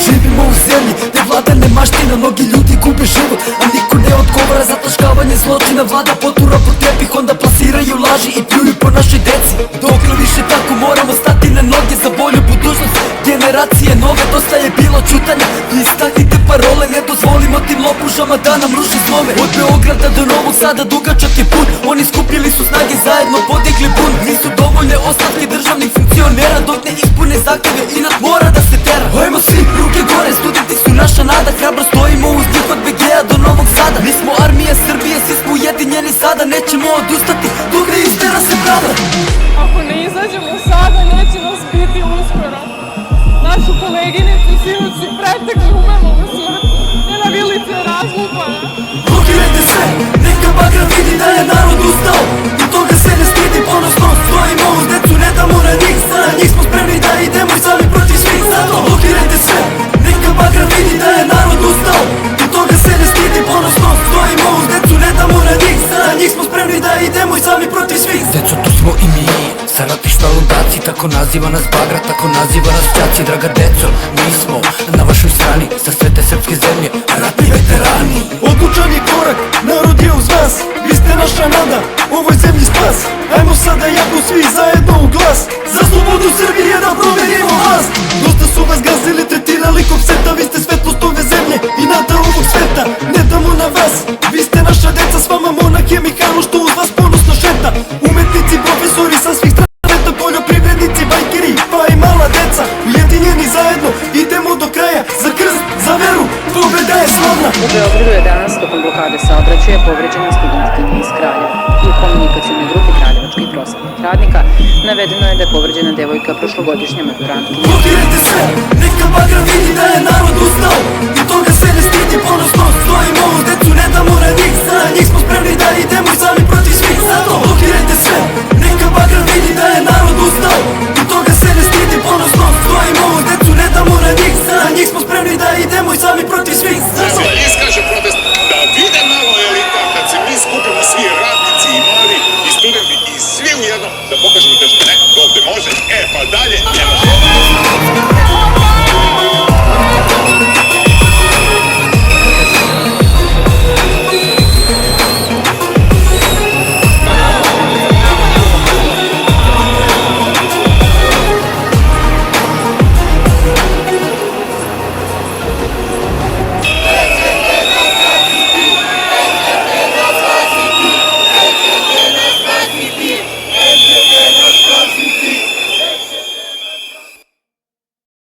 Živimo u zemlji gde vlada nemaština, mnogi ljudi gube život, a niko ne odgovara za taškavanje zločina. Vlada potura pod tepih, onda plasiraju laži i pljuju po našoj deci. Dokle više tako moramo stati na noge za bolju budućnost generacije nove. Dosta je bilo čutanja, vi istaknite parole, ne dozvolimo tim lopužama da nam ruši snove. Od Beograda do Novog Sada dugačak je put, oni skupili su snage, zajedno podigli bunt. Nisu dovoljne ostavke državnih funkcionera dok ne ispune zahteve, inat mora da se tera. Hajmo svi ruke gore, studenti su naša nada, hrabro stojimo uz njih od BG-a do Novog Sada. Mi smo armija Srbije, svi smo ujedinjeni sada, nećemo odustati dok ne istera se pravda. Ako ne izađemo sada, neće nas biti uskoro. Našu koleginicu sinoći pretekli umrlu u smrti, je na vilici razlupana. Blokirajte sve, neka bagra vidi da je narod ustao, i toga se ne stidi, ponosno stojimo uz decu, ne damo na njih, za njih smo spremni da idemo i sami protiv svih. Zato blokirajte sve, neka bagra vidi da je narod ustao, i toga se ne stidi, ponosno stojimo uz decu, ne damo na njih, za njih smo spremni da idemo i sami protiv svih. Deco, tu smo i mi, sa ratišta ludaci, tako naziva nas bagra, tako naziva nas đaci. Draga deco, mi smo na vašoj strani, sa svete srpske zemlje, ratni veterani. Odlučan je korak, narod je uz vas, vi ste naša nada, ovoj zemlji spas. Ajmo sada jako svi zajedno u glas, za slobodu Srbije da promenimo vlast. Dosta su vas gazili, tretirali kog seta, vi ste svetlost ove zemlje i nada ovog sveta. Ne damo na vas, vi ste naša deca, s vama monak je Mihajlo što uz vas ponosno šeta. Umetnici, profesori sa svih strana, poljoprivrednici, bajkeri, pa i mala deca. Ujedinjeni zajedno, idemo do kraja, za krst, za veru, pobeda je slavna. U Beogradu je danas tokom blokade saobraćaja povređena studentkinja iz Kraljeva. U komunikacijnoj grupi kraljevačkih prosvetnih radnika navedeno je da je povređena devojka prošlogodišnja maturantkinja. Blokirajte sve, neka bagra vidi da je narod ustao, i toga se ne stidi, ponosno stojimo uz decu, ne damo na njih, za njih smo spremni da idemo i sami protiv svih. Zato blokirajte sve, neka bagra vidi da je narod